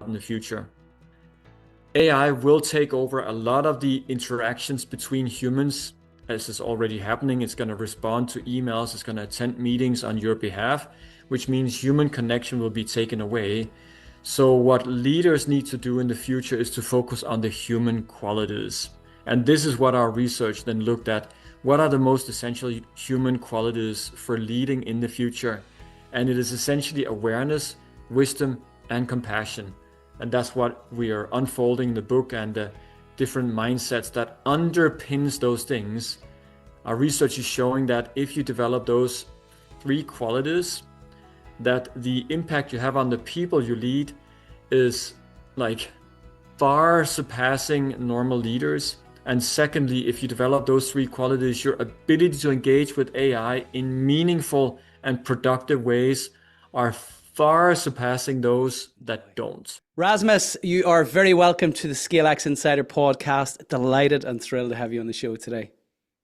in the future. AI will take over a lot of the interactions between humans, as is already happening. It's going to respond to emails, it's going to attend meetings on your behalf, which means human connection will be taken away. So what leaders need to do in the future is to focus on the human qualities. And this is what our research then looked at. What are the most essential human qualities for leading in the future? And it is essentially awareness, wisdom, and compassion. And that's what we are unfolding in the book, and the different mindsets that underpins those things. Our research is showing that if you develop those 3 qualities, that the impact you have on the people you lead is like far surpassing normal leaders. And secondly, if you develop those 3 qualities, your ability to engage with AI in meaningful and productive ways are far surpassing those that don't. Rasmus, you are very welcome to the ScaleX Insider Podcast. Delighted and thrilled to have you on the show today.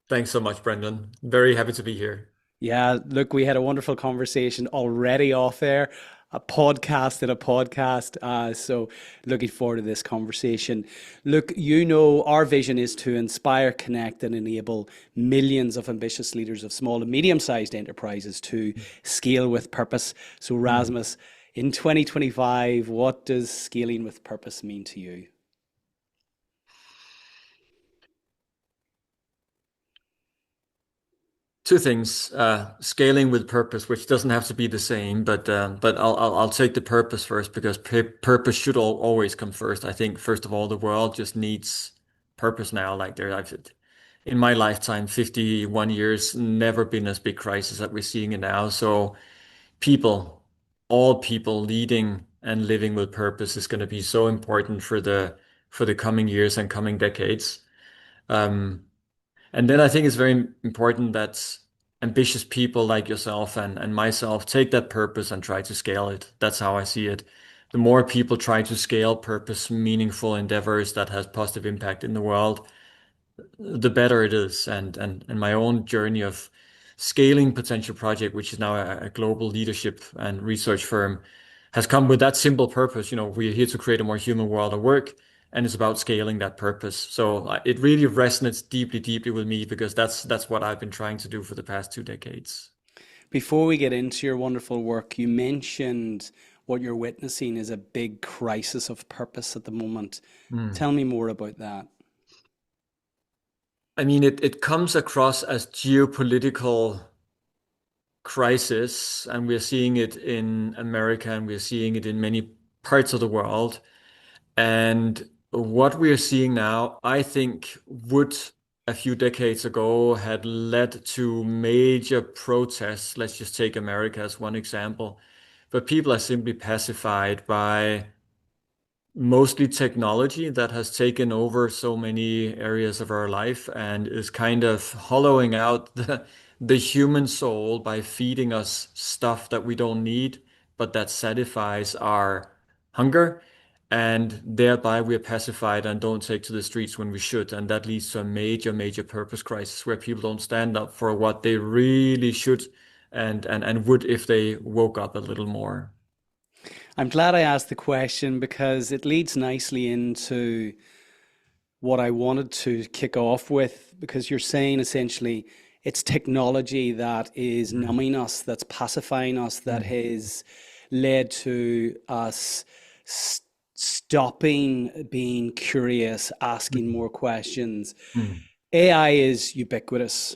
Thanks so much, Brendan. Very happy to be here. Yeah, look, we had a wonderful conversation already off air, a podcast in a podcast. So looking forward to this conversation. Look, our vision is to inspire, connect, and enable millions of ambitious leaders of small and medium-sized enterprises to scale with purpose. So Rasmus, in 2025, what does scaling with purpose mean to you? Two things: scaling with purpose, which doesn't have to be the same, but I'll take the purpose first, because purpose should always come first. I think first of all, the world just needs purpose now. Like in my lifetime, 51 years, never been as big crisis that we're seeing it now. So all people leading and living with purpose is going to be so important for the coming years and coming decades. And then I think it's very important that ambitious people like yourself and myself take that purpose and try to scale it. That's how I see it. The more people try to scale purpose, meaningful endeavors that has positive impact in the world, the better it is. And my own journey of scaling Potential Project, which is now a global leadership and research firm, has come with that simple purpose. We're here to create a more human world of work, and it's about scaling that purpose. So it really resonates deeply, deeply with me, because that's what I've been trying to do for the past 2 decades. Before we get into your wonderful work, you mentioned what you're witnessing is a big crisis of purpose at the moment. Tell me more about that. I mean, it comes across as geopolitical crisis, and we're seeing it in America, and we're seeing it in many parts of the world. And what we're seeing now, I think, would a few decades ago had led to major protests. Let's just take America as one example. But people are simply pacified by mostly technology that has taken over so many areas of our life and is kind of hollowing out the human soul by feeding us stuff that we don't need, but that satisfies our hunger. And thereby we're pacified and don't take to the streets when we should. And that leads to a major, major purpose crisis where people don't stand up for what they really should and would if they woke up a little more. I'm glad I asked the question, because it leads nicely into what I wanted to kick off with, because you're saying essentially it's technology that is numbing us, that's pacifying us, that has led to us stopping being curious, asking more questions. AI is ubiquitous.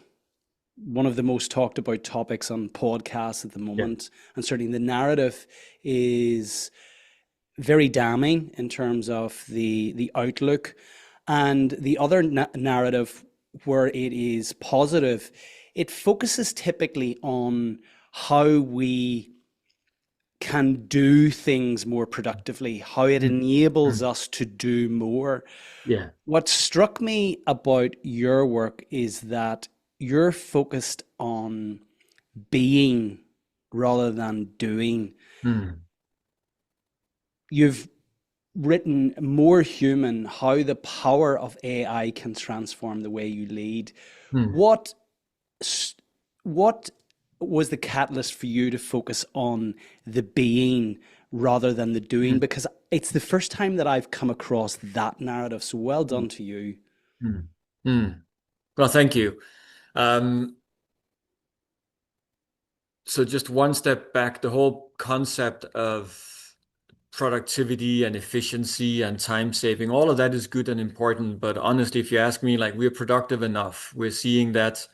One of the most talked about topics on podcasts at the moment. And certainly the narrative is very damning in terms of the outlook. And the other narrative, where it is positive, it focuses typically on how we can do things more productively, how it enables us to do more. What struck me about your work is that you're focused on being rather than doing. You've written More Human: How the Power of AI Can Transform the Way You Lead. What was the catalyst for you to focus on the being rather than the doing? Mm, Because it's the first time that I've come across that narrative. So well mm, done to you. mm, mm. Well, thank you. Um, so just one step back, the whole concept of productivity and efficiency and time saving, all of that is good and important. But honestly, if you ask me, like we're productive enough. We're seeing that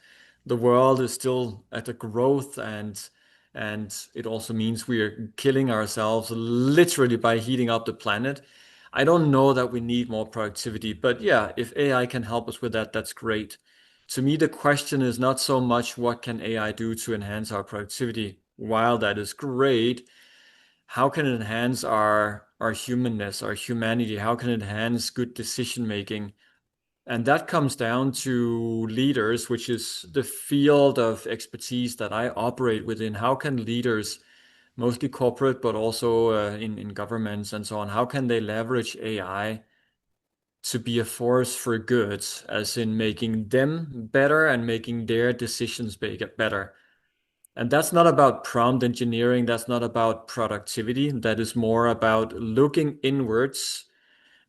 the world is still at a growth and it also means we're killing ourselves literally by heating up the planet. I don't know that we need more productivity, but yeah, if AI can help us with that, that's great. To me, the question is not so much what can AI do to enhance our productivity. While that is great, how can it enhance our humanness, our humanity? How can it enhance good decision making? And that comes down to leaders, which is the field of expertise that I operate within. How can leaders, mostly corporate, but also in governments and so on, how can they leverage AI to be a force for good, as in making them better and making their decisions better? And that's not about prompt engineering. That's not about productivity. That is more about looking inwards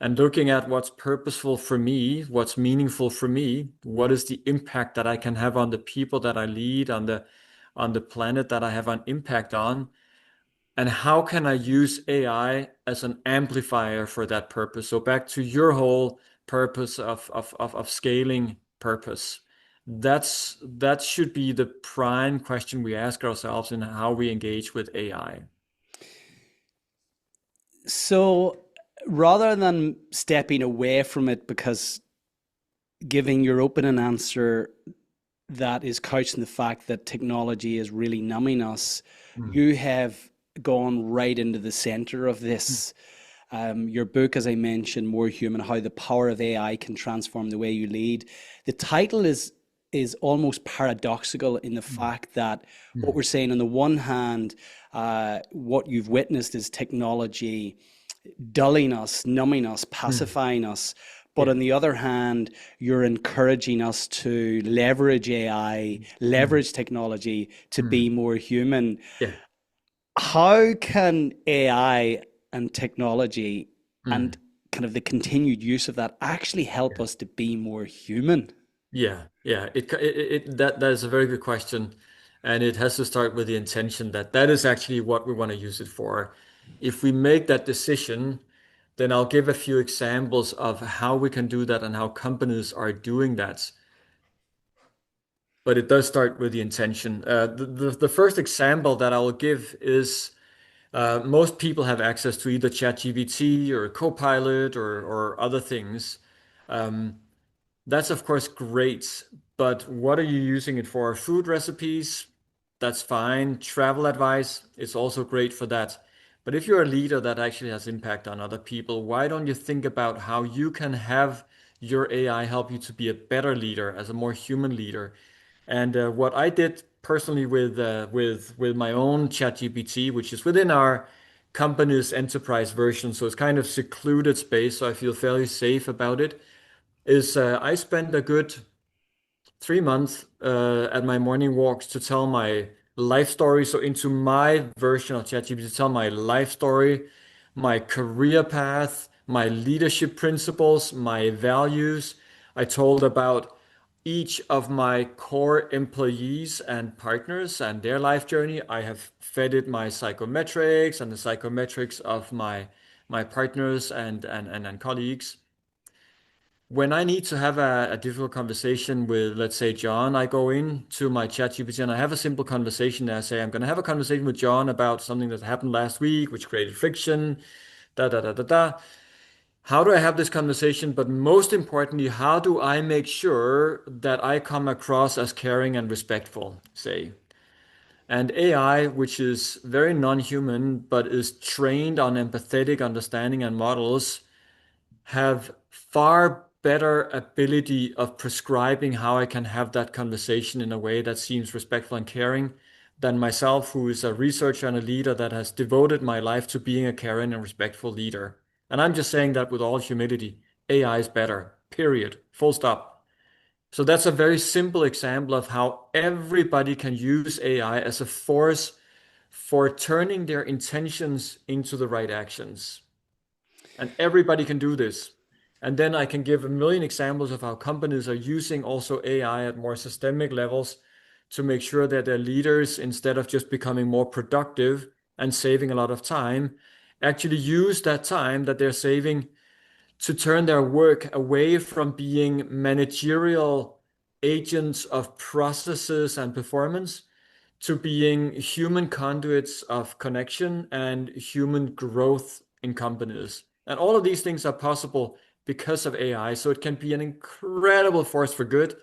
and looking at what's purposeful for me, what's meaningful for me, what is the impact that I can have on the people that I lead, on the planet that I have an impact on, and how can I use AI as an amplifier for that purpose? So back to your whole purpose of scaling purpose. That should be the prime question we ask ourselves in how we engage with AI. So rather than stepping away from it because giving your opening answer that is couched in the fact that technology is really numbing us, Mm, you have gone right into the center of mm, this. Your book, as I mentioned, More Human: How the Power of AI Can Transform the Way You Lead. The title is almost paradoxical in the mm, fact that what mm, we're saying on the one hand, what you've witnessed is technology dulling us, numbing us, mm. pacifying us. But Yeah. on the other hand, you're encouraging us to leverage AI, Mm, leverage technology to mm. be more human. Yeah. How can AI and technology and Mm. kind of the continued use of that actually help Yeah. us to be more human? Yeah. That is a very good question, and it has to start with the intention that that is actually what we want to use it for. If we make that decision, then I'll give a few examples of how we can do that and how companies are doing that. But it does start with the intention. The first example that I will give is most people have access to either ChatGPT or Copilot or other things. Um, That's of course great, but what are you using it for? Food recipes? That's fine. Travel advice is also great for that. But if you're a leader that actually has impact on other people, why don't you think about how you can have your AI help you to be a better leader, as a more human leader? And what I did personally with my own ChatGPT, which is within our company's enterprise version, so it's kind of secluded space, so I feel fairly safe about it, is I spent a good 3 months at my morning walks to tell my life story. So into my version of ChatGPT, to tell my life story, my career path, my leadership principles, my values. I told about each of my core employees and partners and their life journey. I have fed it my psychometrics and the psychometrics of my partners and colleagues. When I need to have a difficult conversation with, let's say, John, I go in to my ChatGPT and I have a simple conversation there. I say, I'm going to have a conversation with John about something that happened last week, which created friction, da da da da da. How do I have this conversation? But most importantly, how do I make sure that I come across as caring and respectful, say? And AI, which is very non-human, but is trained on empathetic understanding and models, have far better ability of prescribing how I can have that conversation in a way that seems respectful and caring than myself, who is a researcher and a leader that has devoted my life to being a caring and respectful leader. And I'm just saying that with all humility. AI is better, period, full stop. So that's a very simple example of how everybody can use AI as a force for turning their intentions into the right actions. And everybody can do this. And then I can give a million examples of how companies are using also AI at more systemic levels to make sure that their leaders, instead of just becoming more productive and saving a lot of time, actually use that time that they're saving to turn their work away from being managerial agents of processes and performance to being human conduits of connection and human growth in companies. And all of these things are possible because of AI. So it can be an incredible force for good,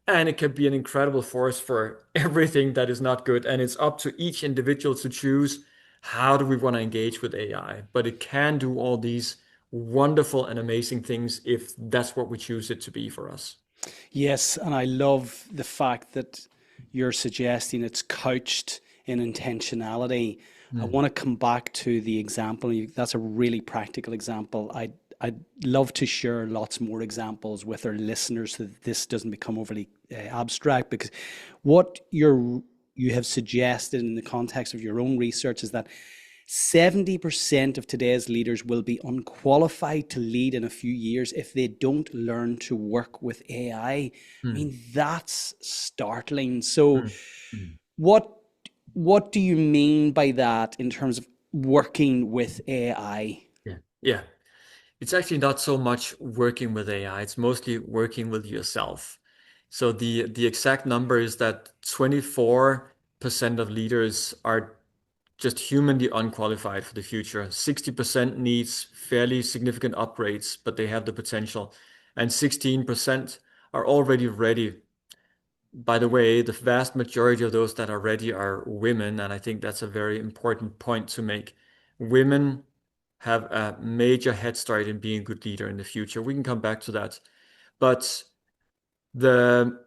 and it can be an incredible force for everything that is not good. And it's up to each individual to choose how do we want to engage with AI. But it can do all these wonderful and amazing things if that's what we choose it to be for us. Yes, and I love the fact that you're suggesting it's couched in intentionality. I Mm. want to come back to the example. That's a really practical example. I'd love to share lots more examples with our listeners so that this doesn't become overly abstract, because what you have suggested in the context of your own research is that 70% of today's leaders will be unqualified to lead in a few years if they don't learn to work with AI. I Mm. mean, that's startling. So Mm. Mm. what what do you mean by that in terms of working with AI? Yeah. Yeah. It's actually not so much working with AI, it's mostly working with yourself. So the exact number is that 24% of leaders are just humanly unqualified for the future. 60% needs fairly significant upgrades, but they have the potential. And 16% are already ready. By the way, the vast majority of those that are ready are women, and I think that's a very important point to make. Women have a major head start in being a good leader in the future. We can come back to that. But the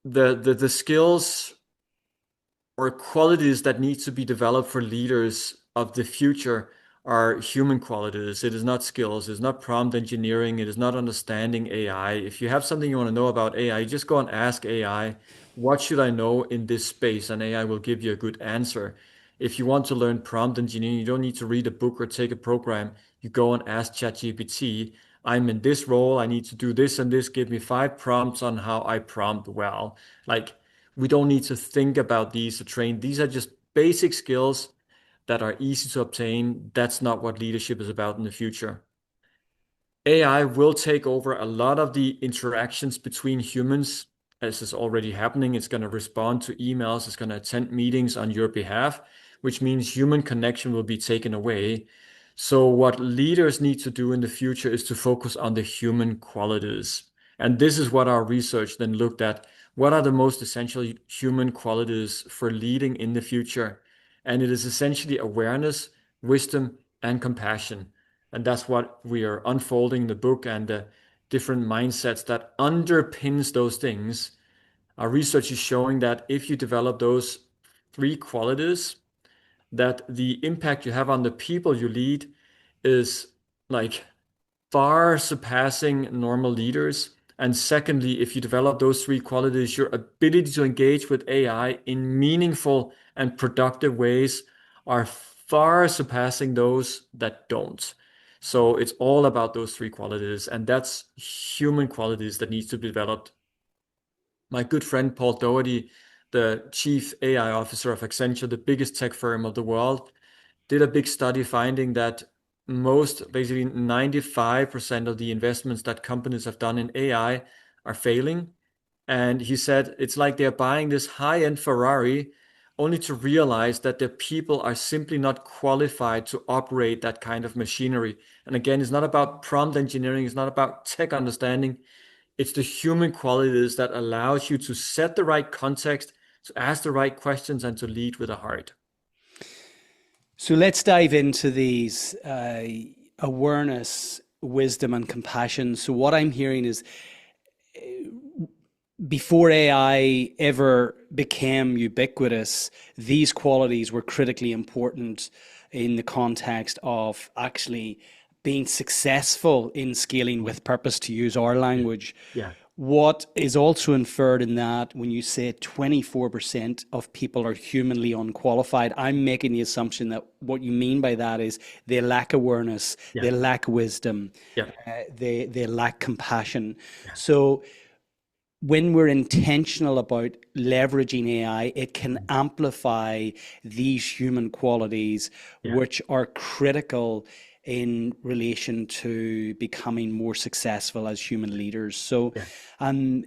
the skills or qualities that need to be developed for leaders of the future are human qualities. It is not skills. It's not prompt engineering. It is not understanding AI. If you have something you want to know about AI, you just go and ask AI, what should I know in this space? And AI will give you a good answer. If you want to learn prompt engineering, you don't need to read a book or take a program. You go and ask ChatGPT, I'm in this role. I need to do this and this. Give me 5 prompts on how I prompt well. Like, we don't need to think about these to train. These are just basic skills that are easy to obtain. That's not what leadership is about in the future. AI will take over a lot of the interactions between humans, as is already happening. It's going to respond to emails, it's going to attend meetings on your behalf, which means human connection will be taken away. So, what leaders need to do in the future is to focus on the human qualities. And this is what our research then looked at. What are the most essential human qualities for leading in the future? And it is essentially awareness, wisdom, and compassion. And that's what we are unfolding in the book, and the different mindsets that underpins those things. Our research is showing that if you develop those 3 qualities, that the impact you have on the people you lead is like far surpassing normal leaders. And secondly, if you develop those 3 qualities, your ability to engage with AI in meaningful and productive ways are far surpassing those that don't. So it's all about those 3 qualities, and that's human qualities that needs to be developed. My good friend Paul Doherty, the chief AI officer of Accenture, the biggest tech firm of the world, did a big study finding that basically 95% of the investments that companies have done in AI are failing. And he said it's like they're buying this high-end Ferrari only to realize that their people are simply not qualified to operate that kind of machinery. And again, it's not about prompt engineering, it's not about tech understanding. It's the human qualities that allows you to set the right context, to ask the right questions, and to lead with a heart. So let's dive into these awareness, wisdom, and compassion. So what I'm hearing is before AI ever became ubiquitous, these qualities were critically important in the context of actually being successful in scaling with purpose, to use our Yeah. language. Yeah. what is also inferred in that when you say 24% of people are humanly unqualified, I'm making the assumption that what you mean by that is they lack awareness, Yeah. they lack wisdom, Yeah. they lack compassion. Yeah. So when we're intentional about leveraging AI, it can amplify these human qualities, Yeah. which are critical in relation to becoming more successful as human leaders. So, Yeah. um,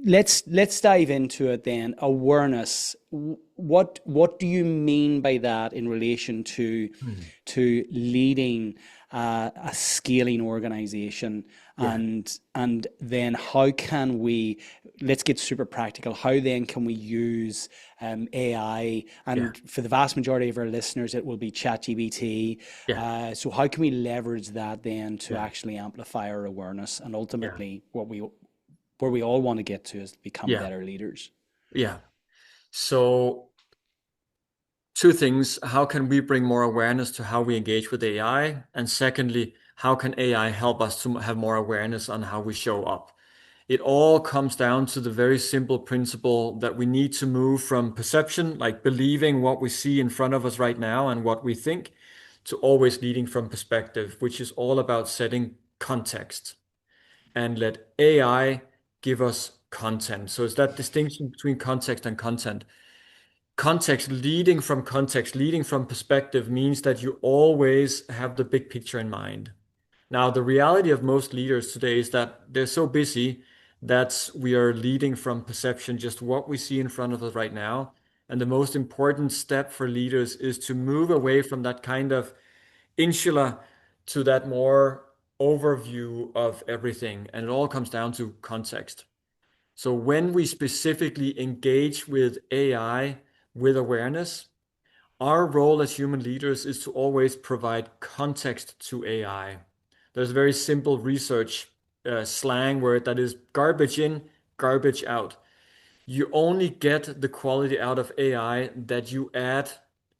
let's dive into it then. Awareness. What do you mean by that in relation Hmm. to leading a scaling organization? Yeah. And then how can we, let's get super practical, how then can we use AI? Yeah. And for the vast majority of our listeners, it will be ChatGPT. Yeah. So how can we leverage that then to Yeah. actually amplify our awareness and Yeah. ultimately where we all want to get to is become Yeah. better leaders? Yeah. So two things. How can we bring more awareness to how we engage with AI? And secondly, how can AI help us to have more awareness on how we show up? It all comes down to the very simple principle that we need to move from perception, like believing what we see in front of us right now and what we think, to always leading from perspective, which is all about setting context and let AI give us content. So it's that distinction between context and content. Context, leading from perspective means that you always have the big picture in mind. Now, the reality of most leaders today is that they're so busy that we are leading from perception, just what we see in front of us right now. And the most important step for leaders is to move away from that kind of insula to that more overview of everything. And it all comes down to context. So when we specifically engage with AI with awareness, our role as human leaders is to always provide context to AI. There's a very simple research slang word that is garbage in, garbage out. You only get the quality out of AI that you add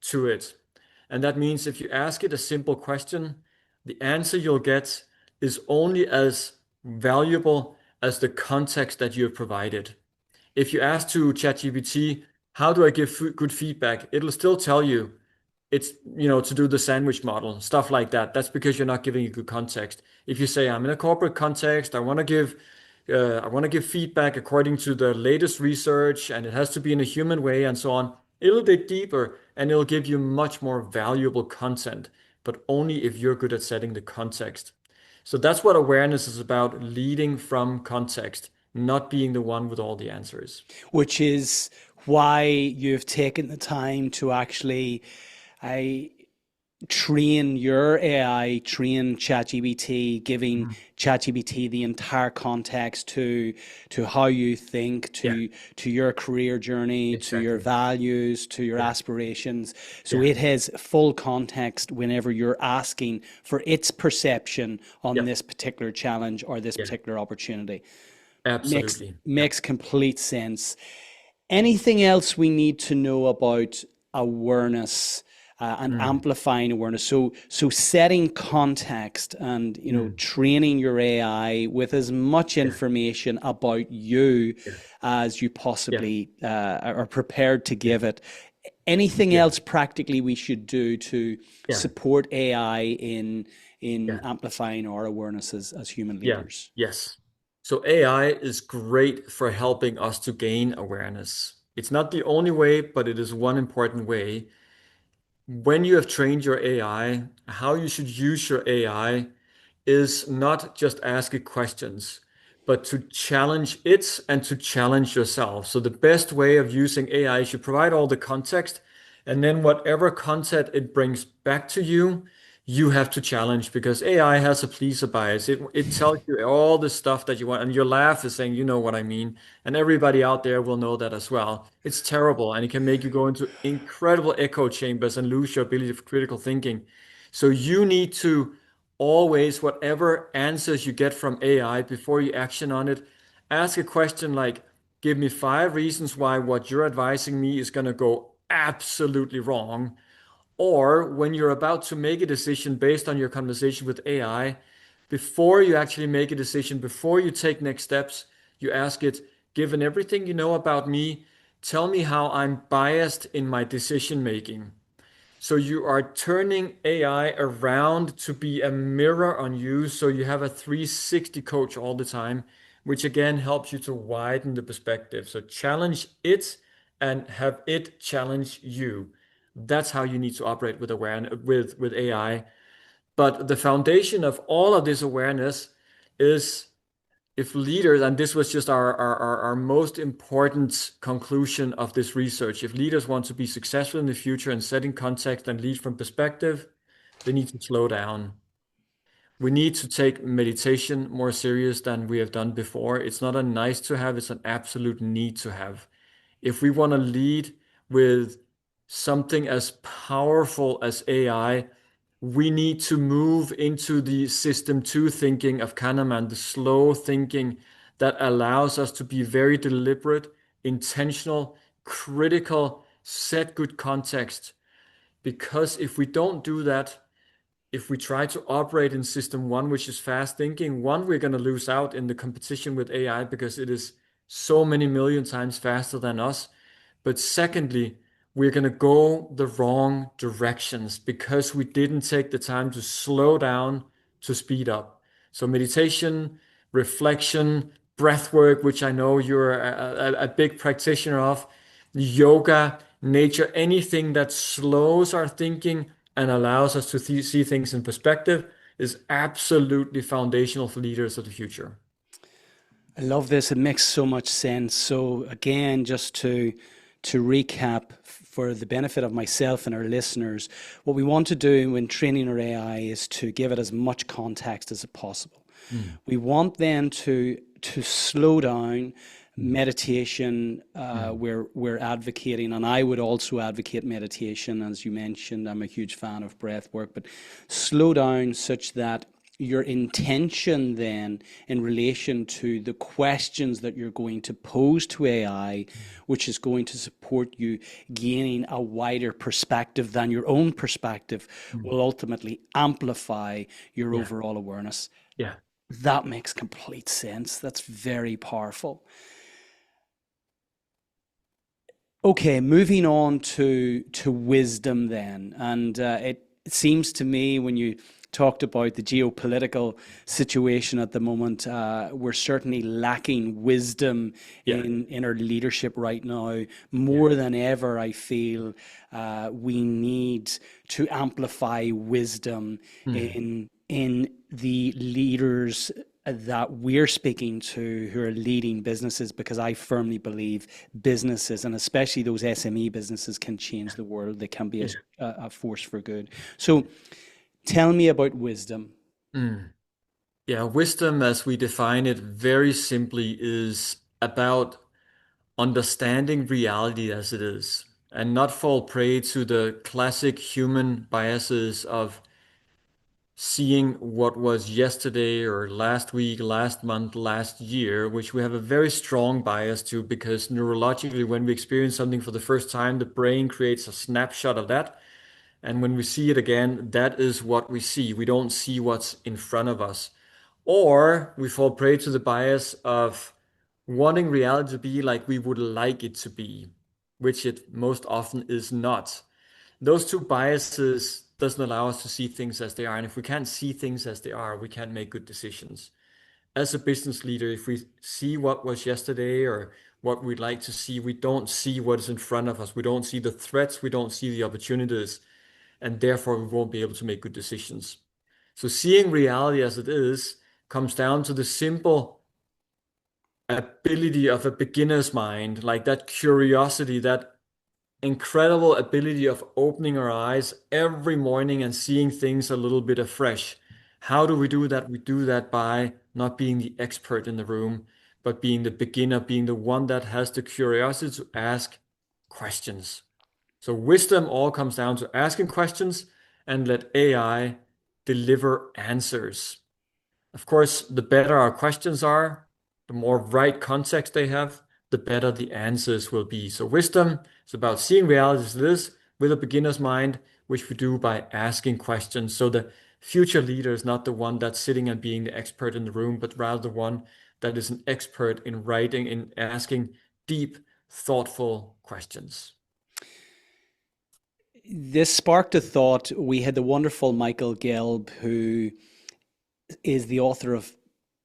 to it. And that means if you ask it a simple question, the answer you'll get is only as valuable as the context that you have provided. If you ask to ChatGPT, how do I give good feedback? It'll still tell you it's, to do the sandwich model, stuff like that. That's because you're not giving a good context. If you say, I'm in a corporate context, I want to give feedback according to the latest research, and it has to be in a human way and so on, it'll dig deeper and it'll give you much more valuable content, but only if you're good at setting the context. So that's what awareness is about, leading from context, not being the one with all the answers. Which is why you've taken the time to actually I train your AI, train ChatGPT, giving Mhm. ChatGPT the entire context to how you think, Yeah, to your career journey, to your exactly. values, to your Yeah, aspirations. So yeah, it has full context whenever you're asking for its perception on yeah, this particular challenge or this yeah, particular opportunity. Makes absolutely. Yeah. makes complete sense. Anything else we need to know about awareness and Mm, amplifying awareness? So setting context and mm, training your AI with as much yeah, information about you yeah, as you yeah, possibly are prepared to yeah, give it. Anything yeah, else practically we should do to yeah, support AI in yeah, amplifying our awareness as human yeah, leaders? yes. So AI is great for helping us to gain awareness. It's not the only way, but it is one important way. When you have trained your AI, how you should use your AI is not just ask it questions, but to challenge it and to challenge yourself. So the best way of using AI is you provide all the context, and then whatever content it brings back to you, you have to challenge because AI has a pleaser bias. It tells you all the stuff that you want, and your laugh is saying, you know what I mean. And everybody out there will know that as well. It's terrible, and it can make you go into incredible echo chambers and lose your ability of critical thinking. So you need to always, whatever answers you get from AI before you action on it, ask a question like, give me 5 reasons why what you're advising me is going to go absolutely wrong. Or when you're about to make a decision based on your conversation with AI, before you actually make a decision, before you take next steps, You ask it, given everything you know about me, tell me how I'm biased in my decision making. So you are turning AI around to be a mirror on you. So you have a 360 coach all the time, which again helps you to widen the perspective. So challenge it and have it challenge you. That's how you need to operate with awareness with AI. But the foundation of all of this awareness is if leaders, and this was just our most important conclusion of this research, if leaders want to be successful in the future and setting context and lead from perspective, they need to slow down. We need to take meditation more serious than we have done before. It's not a nice to have, it's an absolute need to have. If we want to lead with something as powerful as AI, we need to move into the system two thinking of Kahneman, the slow thinking that allows us to be very deliberate, intentional, critical, set good context. Because if we don't do that, if we try to operate in system one, which is fast thinking, one, we're going to lose out in the competition with AI because it is so many million times faster than us. But secondly, we're going to go the wrong directions because we didn't take the time to slow down to speed up. So meditation, reflection, breath work, which I know you're a big practitioner of, yoga, nature, anything that slows our thinking and allows us to see things in perspective is absolutely foundational for leaders of the future. I love this. It makes so much sense. So again, just to recap for the benefit of myself and our listeners, what we want to do when training our AI is to give it as much context as possible. We want then to slow down. Meditation, we're advocating, and I would also advocate meditation, as you mentioned. I'm a huge fan of breath work, but slow down such that your intention then in relation to the questions that you're going to pose to AI, which is going to support you gaining a wider perspective than your own perspective, will ultimately amplify your overall awareness. Yeah. That makes complete sense. That's very powerful. Okay, moving on to wisdom then. And it seems to me when you talked about the geopolitical situation at the moment, we're certainly lacking wisdom in our leadership right now. More than ever, I feel we need to amplify wisdom in the leaders that we're speaking to who are leading businesses, because I firmly believe businesses, and especially those SME businesses, can change the world. They can be a force for good. So tell me about wisdom. Yeah, wisdom, as we define it very simply, is about understanding reality as it is and not fall prey to the classic human biases of seeing what was yesterday or last week, last month, last year, which we have a very strong bias to because neurologically, when we experience something for the first time, the brain creates a snapshot of that. And when we see it again, that is what we see. We don't see what's in front of us. Or we fall prey to the bias of wanting reality to be like we would like it to be, which it most often is not. Those two biases doesn't allow us to see things as they are. And if we can't see things as they are, we can't make good decisions. As a business leader, if we see what was yesterday or what we'd like to see, we don't see what is in front of us. We don't see the threats. We don't see the opportunities. And therefore, we won't be able to make good decisions. So seeing reality as it is comes down to the simple ability of a beginner's mind, like that curiosity, that incredible ability of opening our eyes every morning and seeing things a little bit afresh. How do we do that? We do that by not being the expert in the room, but being the beginner, being the one that has the curiosity to ask questions. So wisdom all comes down to asking questions and let AI deliver answers. Of course, the better our questions are, the more right context they have, the better the answers will be. So wisdom is about seeing reality as it is with a beginner's mind, which we do by asking questions. So the future leader is not the one that's sitting and being the expert in the room, but rather the one that is an expert in writing, in asking deep, thoughtful questions. This sparked a thought. We had the wonderful Michael Gelb, who is the author of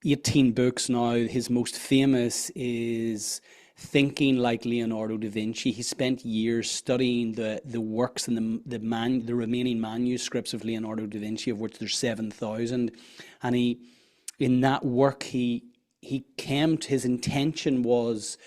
18 books now. His most famous is Thinking Like Leonardo da Vinci. He spent years studying the works and the remaining manuscripts of Leonardo da Vinci, of which there's 7,000. And in that work, he came to his intention was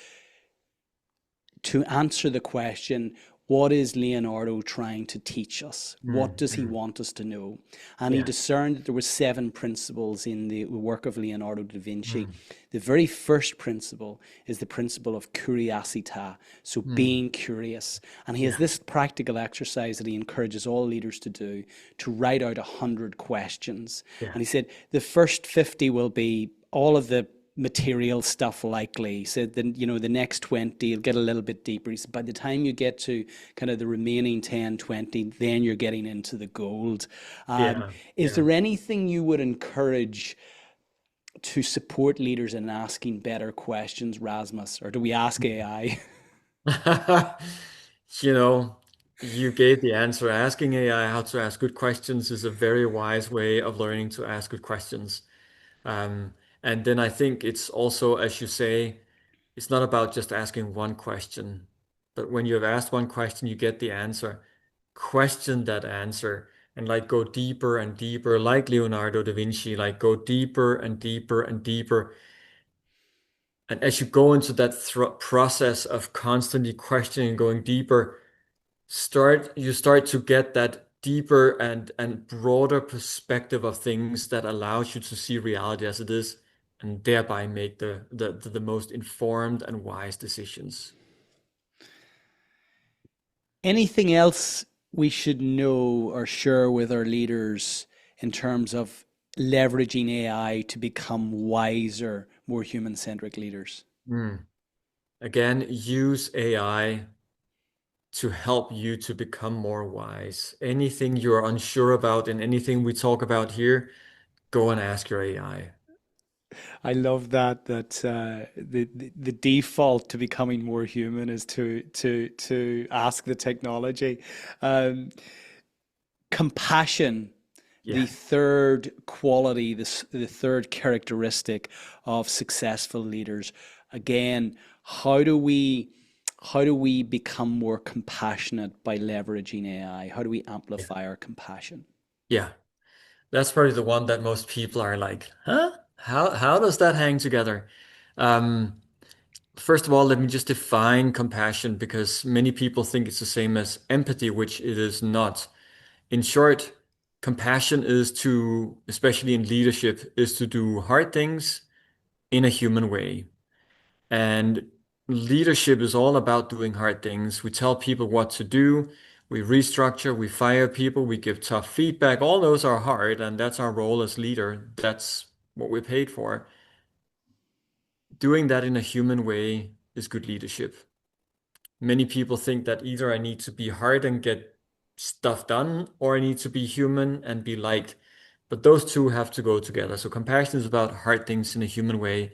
to answer the question, what is Leonardo trying to teach us? What does he want us to know? And he discerned that there were 7 principles in the work of Leonardo da Vinci. The very first principle is the principle of curiosita, so being curious. And he has this practical exercise that he encourages all leaders to do, to write out 100 questions. And he said the first 50 will be all of the material stuff, likely. He said then, the next 20 you'll get a little bit deeper. He said by the time you get to kind of the remaining 10, 20, then you're getting into the gold. Is there anything you would encourage to support leaders in asking better questions, Rasmus, or do we ask AI? You know, you gave the answer. Asking AI how to ask good questions is a very wise way of learning to ask good questions. Um, and then I think it's also, as you say, it's not about just asking one question, but when you have asked one question, you get the answer. Question that answer and like go deeper and deeper, like Leonardo da Vinci, like go deeper and deeper and deeper. And as you go into that process of constantly questioning and going deeper, you start to get that deeper and broader perspective of things that allows you to see reality as it is and thereby make the most informed and wise decisions. Anything else we should know or share with our leaders in terms of leveraging AI to become wiser, more human-centric leaders? Again, use AI to help you to become more wise. Anything you're unsure about and anything we talk about here, go and ask your AI. I love that the default to becoming more human is to ask the technology. Um, Compassion, the Yeah. third quality, the third characteristic of successful leaders. Again, how do we become more compassionate by leveraging AI? How do we Yeah. amplify our compassion? Yeah. That's probably the one that most people are like, huh? How does that hang together? Um, First of all, let me just define compassion because many people think it's the same as empathy, which it is not. In short, compassion is to, especially in leadership, is to do hard things in a human way. And leadership is all about doing hard things. We tell people what to do, we restructure, we fire people, we give tough feedback. All those are hard, and that's our role as leader. That's what we're paid for. Doing that in a human way is good leadership. Many people think that either I need to be hard and get stuff done, or I need to be human and be liked. But those two have to go together. So compassion is about hard things in a human way.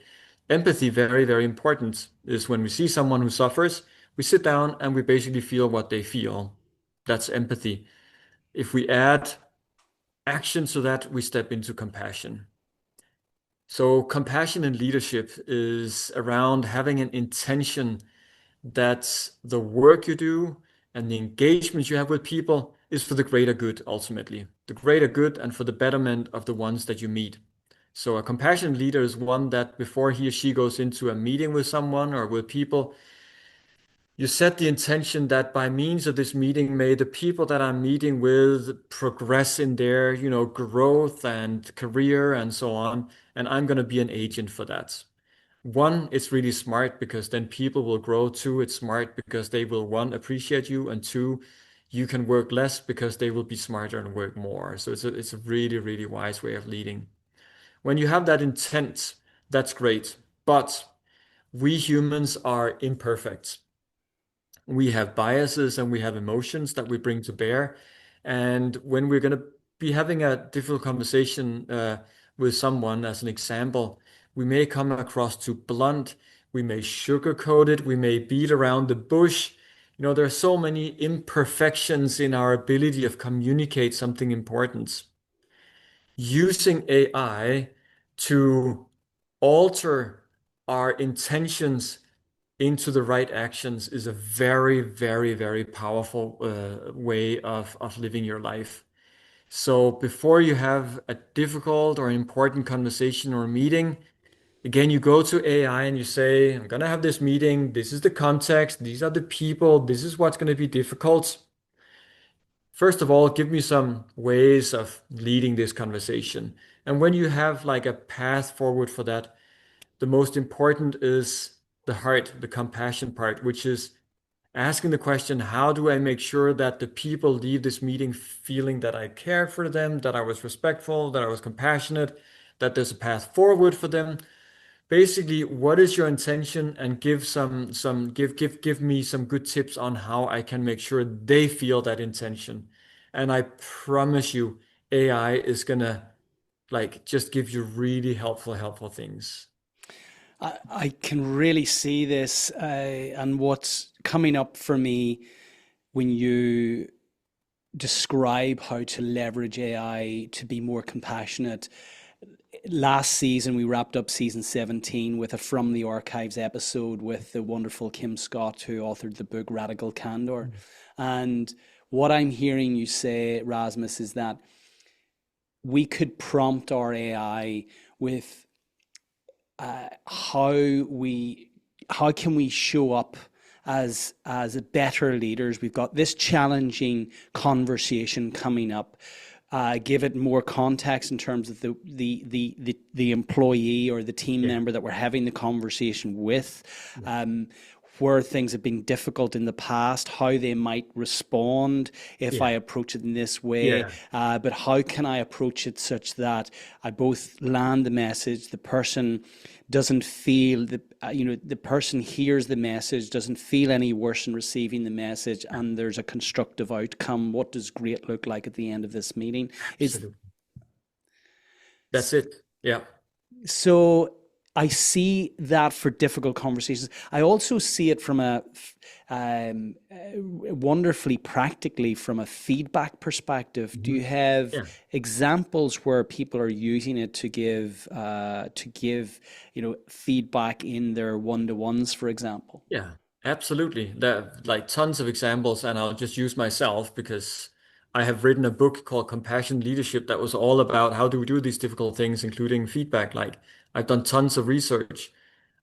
Empathy, very, very important, is when we see someone who suffers, we sit down and we basically feel what they feel. That's empathy. If we add action to that, we step into compassion. So compassion in leadership is around having an intention that the work you do and the engagement you have with people is for the greater good, ultimately, the greater good and for the betterment of the ones that you meet. So a compassionate leader is one that before he or she goes into a meeting with someone or with people, you set the intention that by means of this meeting, may the people that I'm meeting with progress in their, growth and career and so on. And I'm going to be an agent for that. One, it's really smart because then people will grow. Two, it's smart because they will, one, appreciate you, and two, you can work less because they will be smarter and work more. So it's a really, really wise way of leading. When you have that intent, that's great. But we humans are imperfect. We have biases and we have emotions that we bring to bear. And when we're going to be having a difficult conversation with someone, as an example, we may come across too blunt, we may sugarcoat it, we may beat around the bush. There are so many imperfections in our ability of communicate something important. Using AI to alter our intentions into the right actions is a very, very, very powerful way of living your life. So before you have a difficult or important conversation or meeting, again, you go to AI and you say, I'm going to have this meeting. This is the context. These are the people. This is what's going to be difficult. First of all, give me some ways of leading this conversation. And when you have like a path forward for that, the most important is the heart, the compassion part, which is asking the question, how do I make sure that the people leave this meeting feeling that I cared for them, that I was respectful, that I was compassionate, that there's a path forward for them? Basically, what is your intention, and give me some good tips on how I can make sure they feel that intention. And I promise you, AI is gonna like just give you really helpful things. I can really see this, and what's coming up for me when you describe how to leverage AI to be more compassionate. Last season, we wrapped up season 17 with a From the Archives episode with the wonderful Kim Scott, who authored the book Radical Candor. And what I'm hearing you say, Rasmus, is that we could prompt our AI with how can we show up as better leaders. We've got this challenging conversation coming up. Give it more context in terms of the employee or the team member that we're having the conversation with, where things have been difficult in the past, how they might respond if I approach it in this way. But how can I approach it such that I both land the message, the person doesn't feel the person hears the message, doesn't feel any worse in receiving the message, and there's a constructive outcome. What does great look like at the end of this meeting? That's it. Yeah. So I see that for difficult conversations. I also see it from a wonderfully practically from a feedback perspective. Do you have examples where people are using it to give feedback in their one-to-ones, for example? Yeah, absolutely. There are like tons of examples, and I'll just use myself because I have written a book called Compassion Leadership that was all about how do we do these difficult things, including feedback. Like I've done tons of research.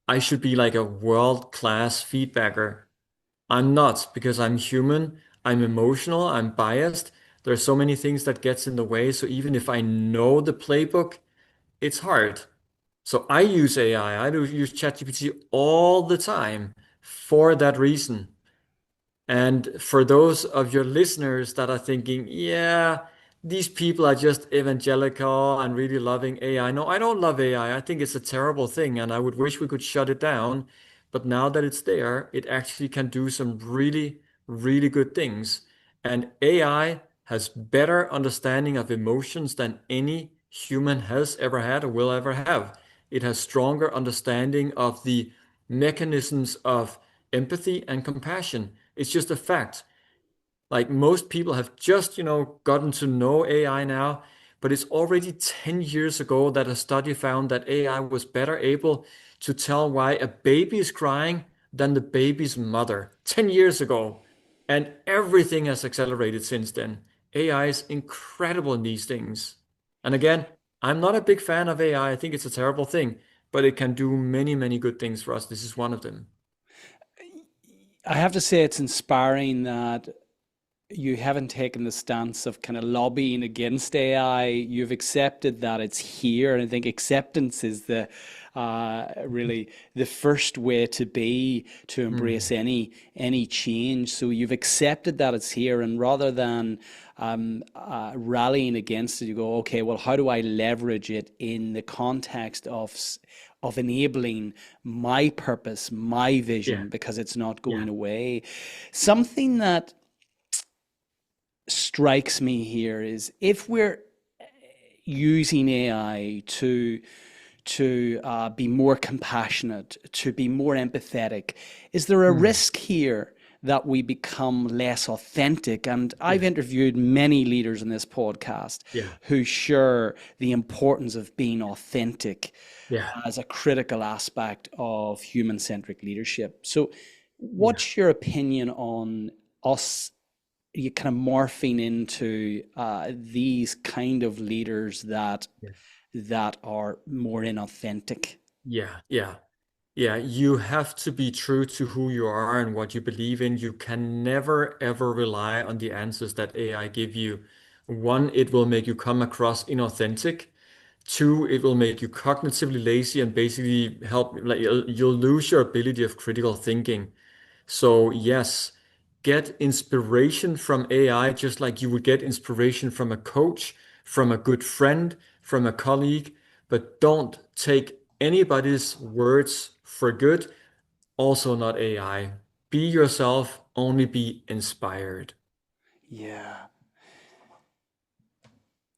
I should be like a world-class feedbacker. I'm not because I'm human, I'm emotional, I'm biased. There are so many things that gets in the way. So even if I know the playbook, it's hard. So I use AI. I do use ChatGPT all the time for that reason. And for those of your listeners that are thinking, yeah, these people are just evangelical and really loving AI. No, I don't love AI. I think it's a terrible thing and I would wish we could shut it down. But now that it's there, it actually can do some really, really good things. And AI has better understanding of emotions than any human has ever had or will ever have. It has stronger understanding of the mechanisms of empathy and compassion. It's just a fact. Like most people have just, gotten to know AI now, but it's already 10 years ago that a study found that AI was better able to tell why a baby is crying than the baby's mother. 10 years ago. And everything has accelerated since then. AI is incredible in these things. And again, I'm not a big fan of AI. I think it's a terrible thing, but it can do many, many good things for us. This is one of them. I have to say it's inspiring that you haven't taken the stance of kind of lobbying against AI. You've accepted that it's here, and I think acceptance is the really the first way to be to embrace any change. So you've accepted that it's here, and rather than rallying against it, you go, okay, well, how do I leverage it in the context of enabling my purpose, my vision, because it's not going away. Something that strikes me here is if we're using AI to to be more compassionate, to be more empathetic. Is there a risk here that we become less authentic? And I've interviewed many leaders in this podcast who share the importance of being authentic as a critical aspect of human-centric leadership. So what's your opinion on us kind of morphing into these kind of leaders that are more inauthentic? Yeah, you have to be true to who you are and what you believe in. You can never ever rely on the answers that AI give you. One, it will make you come across inauthentic. Two, it will make you cognitively lazy and basically help, like you'll lose your ability of critical thinking. So yes, get inspiration from AI just like you would get inspiration from a coach, from a good friend, from a colleague, but don't take anybody's words for good, also not AI. Be yourself, only be inspired. Yeah.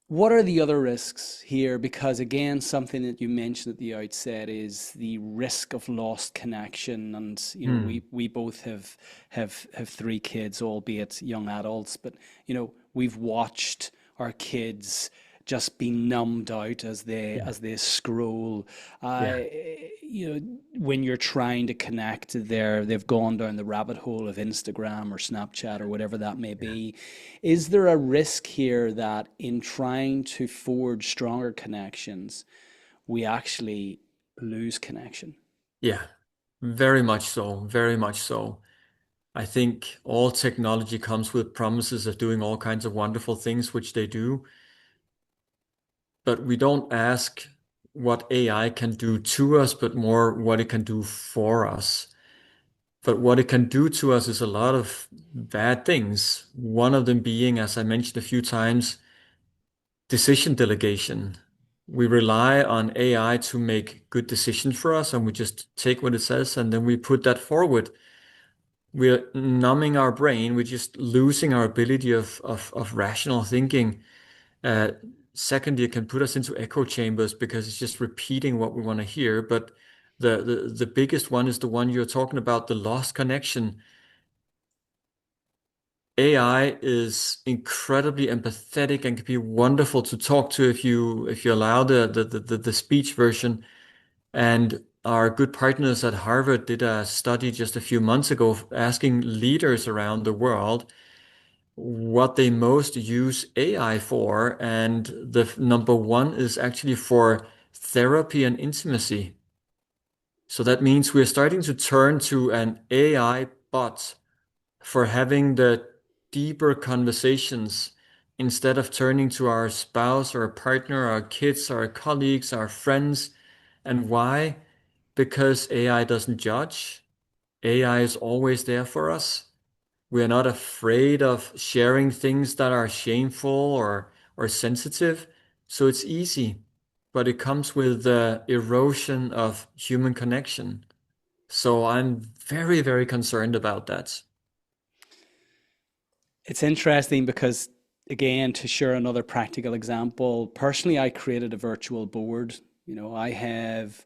What are the other risks here? Because again, something that you mentioned at the outset is the risk of lost connection. And you know, we both have three kids, albeit young adults, but you know, we've watched our kids just be numbed out as they scroll. You know, when you're trying to connect, they've gone down the rabbit hole of Instagram or Snapchat or whatever that may be. Is there a risk here that in trying to forge stronger connections, we actually lose connection? Yeah, very much so, very much so. I think all technology comes with promises of doing all kinds of wonderful things, which they do. But we don't ask what AI can do to us, but more what it can do for us. But what it can do to us is a lot of bad things. One of them being, as I mentioned a few times, decision delegation. We rely on AI to make good decisions for us, and we just take what it says and then we put that forward. We're numbing our brain, we're just losing our ability of rational thinking. Uh, Secondly, it can put us into echo chambers because it's just repeating what we want to hear. But the biggest one is the one you're talking about, the lost connection. AI is incredibly empathetic and can be wonderful to talk to if you allow the speech version. And our good partners at Harvard did a study just a few months ago asking leaders around the world what they most use AI for, and the number one is actually for therapy and intimacy. So that means we're starting to turn to an AI bot for having the deeper conversations instead of turning to our spouse or a partner, our kids, our colleagues, our friends. And why? Because AI doesn't judge. AI is always there for us. We're not afraid of sharing things that are shameful or sensitive. So it's easy, but it comes with the erosion of human connection. So I'm very, very concerned about that. It's interesting because, again, to share another practical example, personally, I created a virtual board. You know, I have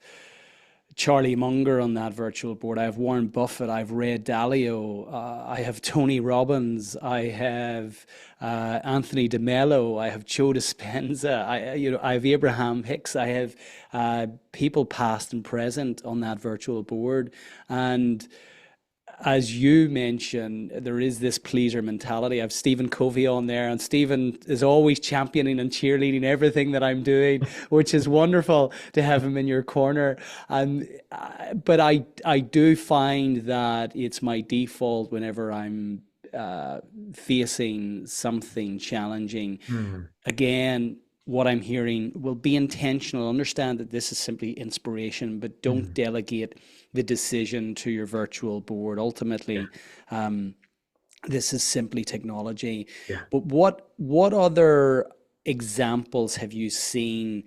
Charlie Munger on that virtual board. I have Warren Buffett. I have Ray Dalio. I have Tony Robbins. I have Anthony DeMello. I have Joe Dispenza. I have Abraham Hicks. I have people past and present on that virtual board. And as you mentioned, there is this pleaser mentality. I have Stephen Covey on there, and Stephen is always championing and cheerleading everything that I'm doing, which is wonderful to have him in your corner. And but I do find that it's my default whenever I'm facing something challenging. Again, what I'm hearing will be intentional. Understand that this is simply inspiration, but don't delegate the decision to your virtual board. Ultimately, this is simply technology. Yeah. But what other examples have you seen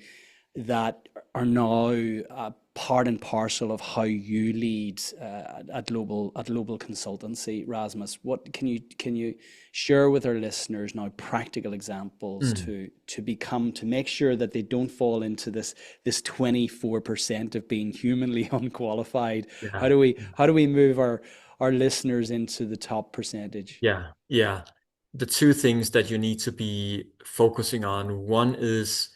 that are now part and parcel of how you lead a global consultancy, Rasmus. What can you share with our listeners now practical examples to make sure that they don't fall into this 24% of being humanly unqualified? Yeah. How do we move our listeners into the top percentage? Yeah. Yeah. The two things that you need to be focusing on, one is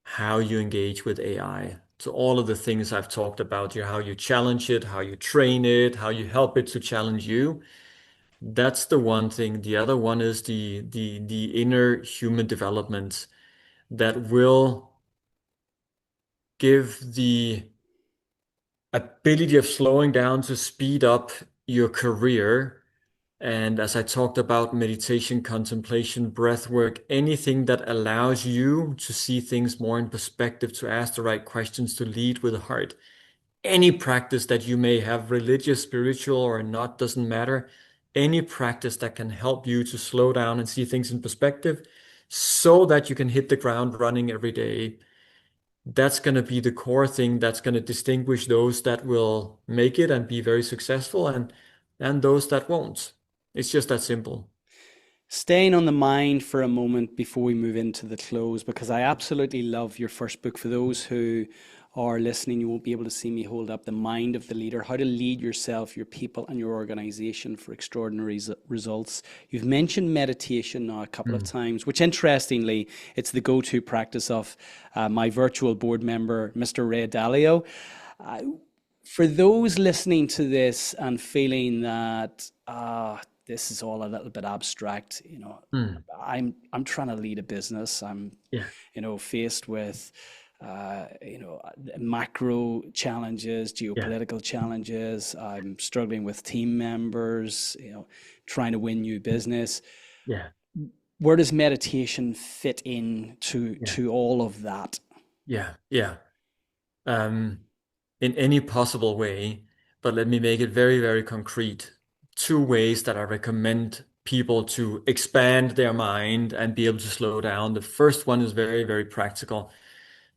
how you engage with AI. So all of the things I've talked about here, how you challenge it, how you train it, how you help it to challenge you. That's the one thing. The other one is the inner human development that will give the ability of slowing down to speed up your career. And as I talked about, meditation, contemplation, breath work, anything that allows you to see things more in perspective, to ask the right questions, to lead with the heart. Any practice that you may have, religious, spiritual, or not, doesn't matter. Any practice that can help you to slow down and see things in perspective so that you can hit the ground running every day. That's going to be the core thing that's going to distinguish those that will make it and be very successful, and those that won't. It's just that simple. Staying on the mind for a moment before we move into the close, because I absolutely love your first book. For those who are listening, you won't be able to see me hold up The Mind of the Leader, How to Lead Yourself, Your People, and Your Organization for Extraordinary Results. You've mentioned meditation now a couple of times, which interestingly, it's the go-to practice of my virtual board member, Mr. Ray Dalio. For those listening to this and feeling that this is all a little bit abstract, I'm trying to lead a business. I'm Yeah. faced with macro challenges, Yeah. geopolitical challenges. I'm struggling with team members, trying to win new business. Yeah. Where does meditation fit in Yeah. to all of that? Yeah. Yeah. In any possible way, but let me make it very, very concrete. Two ways that I recommend people to expand their mind and be able to slow down. The first one is very, very practical.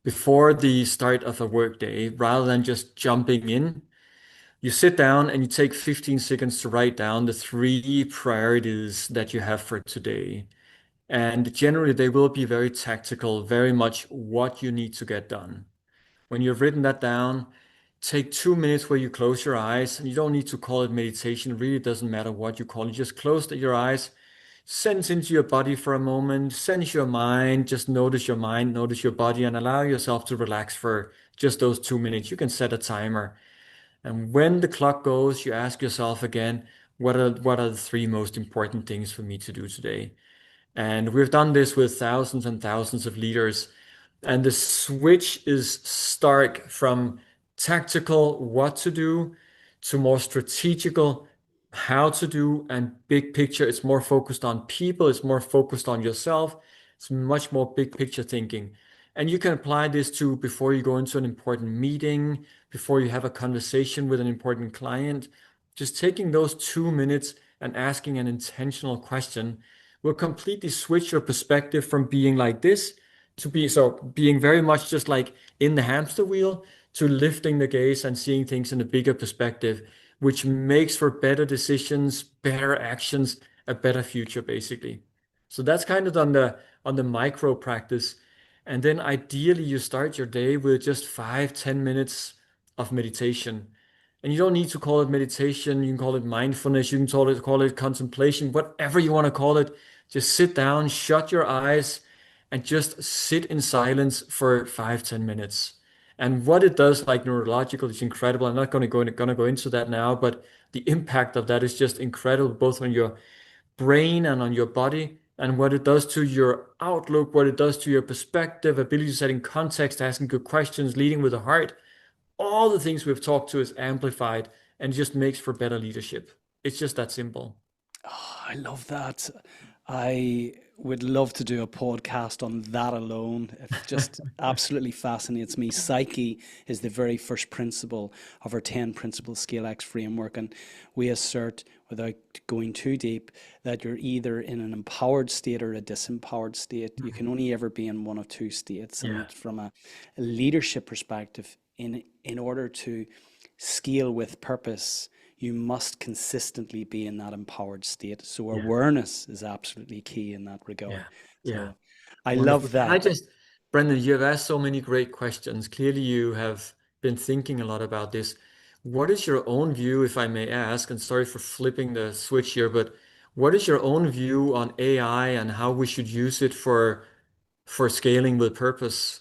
Before the start of a workday, rather than just jumping in, you sit down and you take 15 seconds to write down the three priorities that you have for today. And generally, they will be very tactical, very much what you need to get done. When you've written that down, take 2 minutes where you close your eyes. And you don't need to call it meditation. It really doesn't matter what you call it. Just close your eyes, sense into your body for a moment, sense your mind, just notice your mind, notice your body, and allow yourself to relax for just those 2 minutes. You can set a timer. And when the clock goes, you ask yourself again, what are the three most important things for me to do today? And we've done this with thousands and thousands of leaders. And the switch is stark from tactical what to do to more strategical how to do, and big picture. It's more focused on people, it's more focused on yourself. It's much more big picture thinking. And you can apply this to before you go into an important meeting, before you have a conversation with an important client. Just taking those 2 minutes and asking an intentional question will completely switch your perspective from being like this to being very much just like in the hamster wheel, to lifting the gaze and seeing things in a bigger perspective, which makes for better decisions, better actions, a better future, basically. So that's kind of on the micro practice. And then ideally you start your day with just 5-10 minutes of meditation. And you don't need to call it meditation. You can call it mindfulness. You can call it contemplation, whatever you want to call it. Just sit down, shut your eyes, and just sit in silence for 5-10 minutes. And what it does, like neurological, is incredible. I'm not going to go into that now, but the impact of that is just incredible, both on your brain and on your body, and what it does to your outlook, what it does to your perspective, ability to set in context, asking good questions, leading with the heart. All the things we've talked to is amplified and just makes for better leadership. It's just that simple. Oh, I love that. I would love to do a podcast on that alone. It just absolutely fascinates me. Psyche is the very first principle of our 10 principle ScaleX framework. And we assert, without going too deep, that you're either in an empowered state or a disempowered state. You can only ever be in one of two states. Yeah. And from a leadership perspective, in order to scale with purpose, you must consistently be in that empowered state. So Yeah. awareness is absolutely key in that regard. Yeah. Yeah. So I Wonderful. love Can I that. just, Brendan, you have asked so many great questions. Clearly, you have been thinking a lot about this. What is your own view, if I may ask, and sorry for flipping the switch here, but what is your own view on AI and how we should use it for scaling with purpose?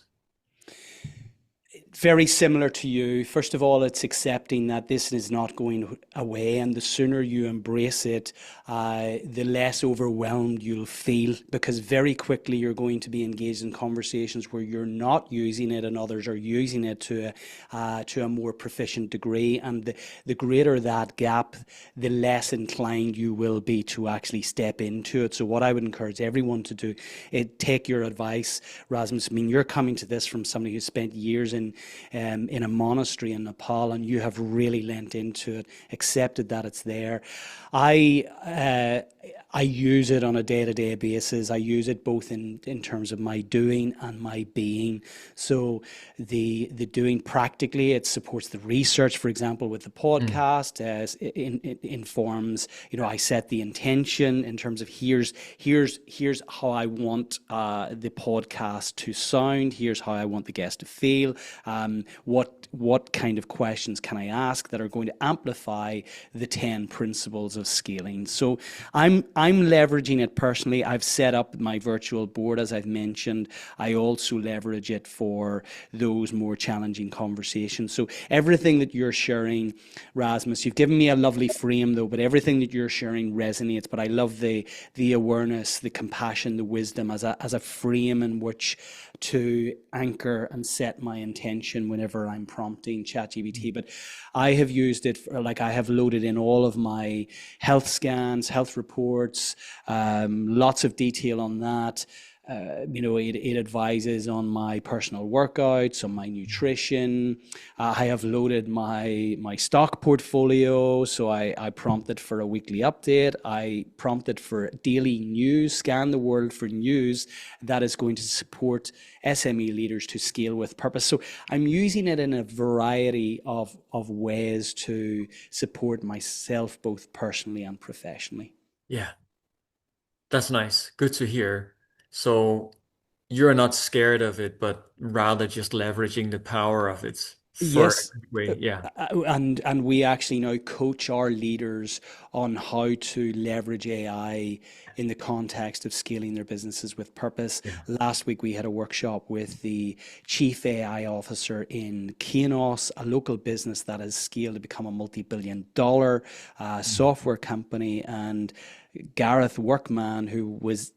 Very similar to you. First of all, it's accepting that this is not going away, and the sooner you embrace it, the less overwhelmed you'll feel, because very quickly you're going to be engaged in conversations where you're not using it and others are using it to a more proficient degree. And the greater that gap, the less inclined you will be to actually step into it. So what I would encourage everyone to do is take your advice, Rasmus. I mean, you're coming to this from somebody who spent years in a monastery in Nepal, and you have really lent into it, accepted that it's there. I use it on a day-to-day basis. I use it both in terms of my doing and my being. So the doing practically, it supports the research, for example, with the podcast. It informs, I set the intention in terms of here's how I want the podcast to sound. Here's how I want the guest to feel. What kind of questions can I ask that are going to amplify the 10 principles of scaling? So I'm leveraging it personally. I've set up my virtual board, as I've mentioned. I also leverage it for those more challenging conversations. So everything that you're sharing, Rasmus, you've given me a lovely frame though, but everything that you're sharing resonates. But I love the awareness, the compassion, the wisdom as a frame in which to anchor and set my intention whenever I'm prompting ChatGPT. But I have used it I have loaded in all of my health scans, health reports, lots of detail on that. It advises on my personal workouts, on my nutrition. I have loaded my stock portfolio, so I prompted for a weekly update. I prompted for daily news, scan the world for news that is going to support SME leaders to scale with purpose. So I'm using it in a variety of ways to support myself, both personally and professionally. Yeah, that's nice. Good to hear. So you're not scared of it, but rather just leveraging the power of it for a Yes, good way. Yeah. and we actually now coach our leaders on how to leverage AI in the context of scaling their businesses with purpose. Yeah. Last week we had a workshop with the chief AI officer in Kainos, a local business that has scaled to become a multi-billion-dollar software company, and Gareth Workman, who was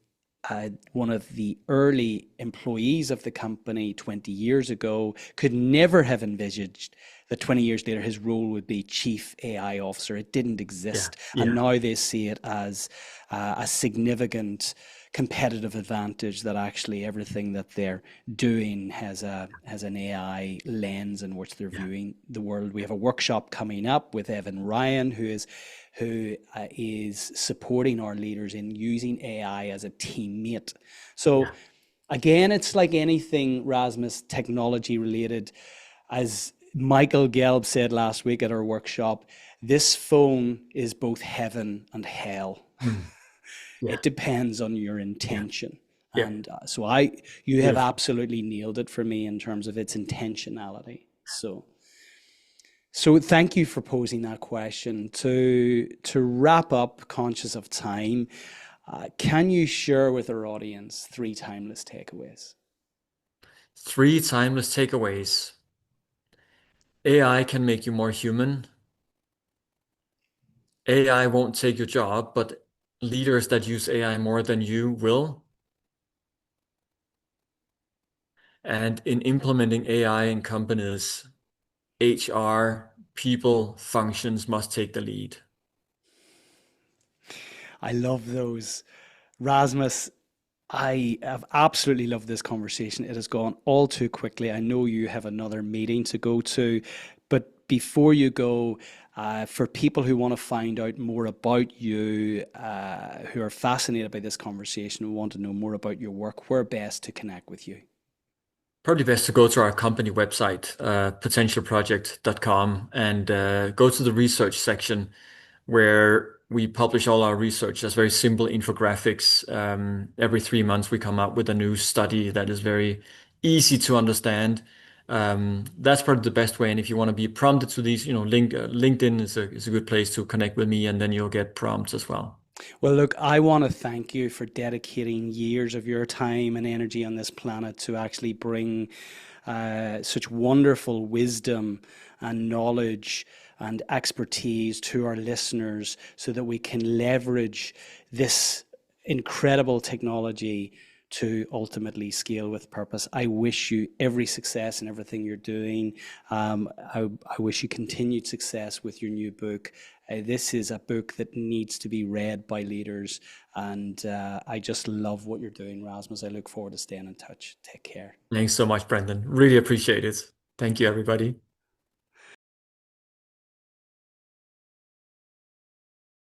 one of the early employees of the company 20 years ago, could never have envisaged that 20 years later his role would be chief AI officer. It didn't exist. Yeah. And now they see it as a significant competitive advantage, that actually everything that they're doing has an AI lens in which they're viewing the world. We have a workshop coming up with Evan Ryan, who is supporting our leaders in using AI as a teammate. So again, it's like anything, Rasmus, technology related. As Michael Gelb said last week at our workshop, this phone is both heaven and hell. Yeah. It depends on your intention. Yeah. And you have Beautiful. absolutely nailed it for me in terms of its intentionality. So thank you for posing that question. To wrap up, conscious of time, can you share with our audience 3 timeless takeaways? 3 timeless takeaways. AI can make you more human. AI won't take your job, but leaders that use AI more than you will. And in implementing AI in companies, HR, people, functions must take the lead. I love those. Rasmus, I have absolutely loved this conversation. It has gone all too quickly. I know you have another meeting to go to, but before you go, for people who want to find out more about you, who are fascinated by this conversation, who want to know more about your work, where best to connect with you? probably best to go to our company website, potentialproject.com, and go to the research section where we publish all our research. That's very simple infographics. Every 3 months, we come out with a new study that is very easy to understand. That's probably the best way. And if you want to be prompted to these, LinkedIn is a good place to connect with me, and then you'll get prompts as well. Well, look, I want to thank you for dedicating years of your time and energy on this planet to actually bring such wonderful wisdom and knowledge and expertise to our listeners so that we can leverage this incredible technology to ultimately scale with purpose. I wish you every success in everything you're doing. I wish you continued success with your new book. This is a book that needs to be read by leaders, and I just love what you're doing, Rasmus. I look forward to staying in touch. Take care. Thanks so much, Brendan. Really appreciate it. Thank you, everybody.